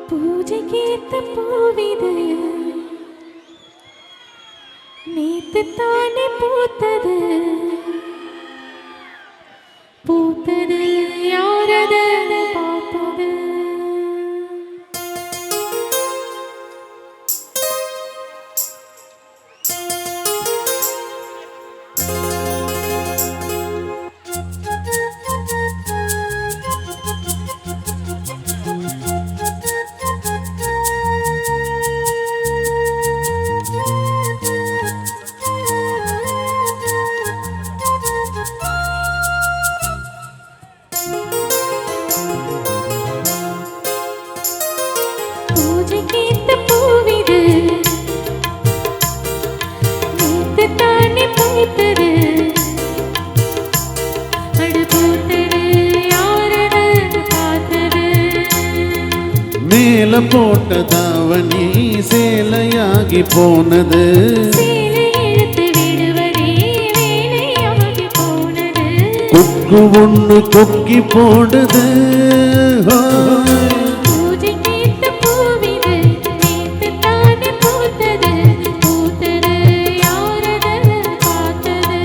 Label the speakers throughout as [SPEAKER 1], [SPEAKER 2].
[SPEAKER 1] பூஜைக்கேத்த பூவிது நேத்து தானே பூத்தது பூத்தது யாரத பார்த்தது பூஜைக்கேத்த பூவிது நேத்து தானே பூத்தது அட பூத்தது யாரத பார்த்தது
[SPEAKER 2] மேல போட்ட தாவணி சேலையாகி போனது
[SPEAKER 1] சேலை இழுத்து விடுவதே வேலையாகி போனது
[SPEAKER 2] கொக்கு ஒண்ணு கொக்கி போடுது
[SPEAKER 1] பூஜைக்கேத்த பூவிது நேத்து தானே பூத்தது பூத்தது யாரத பார்த்தது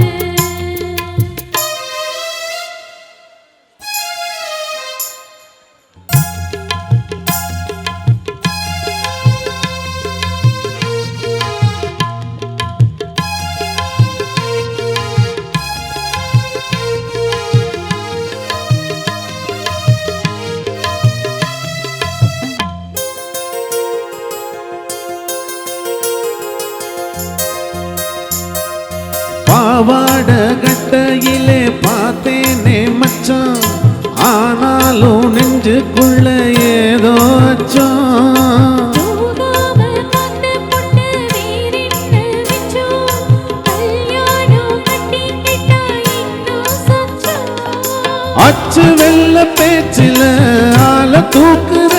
[SPEAKER 2] பாவாட கட்டையிலே பார்த்தேனே மச்சான் ஆனாலும் நெஞ்சுக்குள்ள ஏதோ அச்சம்
[SPEAKER 1] போகாம காத்த பொண்ணு வேறென்ன மிச்சம் கல்யாணம் கட்டிக்கிட்டா இன்னும் சொச்சம்
[SPEAKER 2] அச்சு வெள்ள பேச்சில ஆள தூக்குற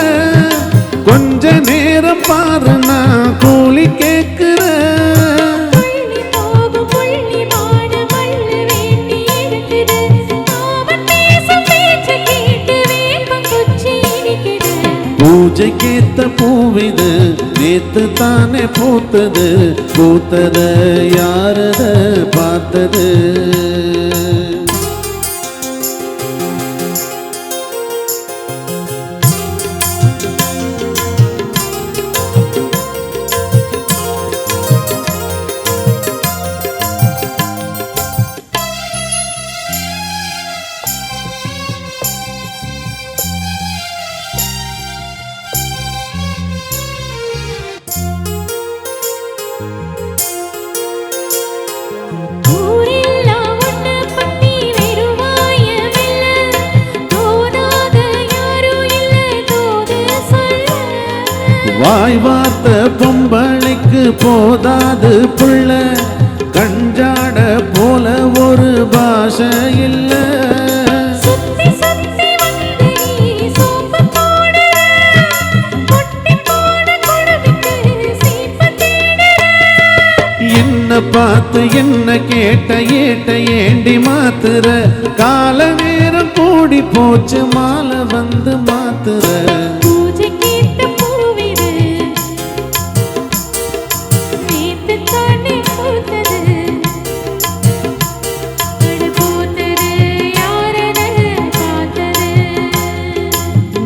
[SPEAKER 2] கொஞ்ச நேரம் பாரு நான் கூலி கேக்குற
[SPEAKER 1] புள்ளி போகும் புள்ளி மாட மல்லு வேண்டி இருக்குது அவன் பேசும் பேச்சு கேட்டு வேப்பம் குச்சி இடிக்குது
[SPEAKER 2] பூஜைக்கேத்த பூவிது நேத்து தானே பூத்தது பூத்தத யாரத பார்த்தது
[SPEAKER 1] ஊரெல்லாம் உன்னை பத்தி வெறுவாய வெல்ல தோணாத யாரும் இல்லை தோது சொல்ல
[SPEAKER 2] வாய் வார்த்த பொம்பளைக்கு போதாது புள்ள கஞ்சாட போல ஒரு பாஷை இல்ல
[SPEAKER 1] சுத்தி சுத்தி வந்து நீ சோப்பு போடுற பொட்டி போட கொடுவிட்டு சீப்பு தேடுற
[SPEAKER 2] என்ன பார்த்து என்ன கேட்ட ஏட்ட ஏண்டி மாத்துற கால நேரம் கூடி போச்சு மாலை வந்து மாத்துற
[SPEAKER 1] பூஜைக்கேத்த பூவிது நேத்து தானே பூத்தது அட பூத்தது யாரத பார்த்தது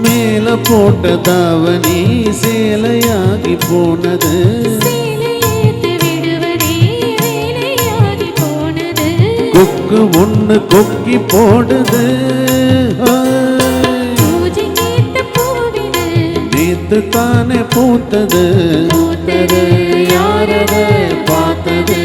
[SPEAKER 2] மேல போட்ட தாவணி சேலையாகி போனது
[SPEAKER 1] சேலை ஏத்து விடுவதே வேலையாகி போனது
[SPEAKER 2] கொக்கு ஒண்ணு கொக்கி போடுது
[SPEAKER 1] பூஜைக்கேத்த பூவிது
[SPEAKER 2] நேத்து தானே பூத்தது
[SPEAKER 1] பூத்தது யாரத பார்த்தது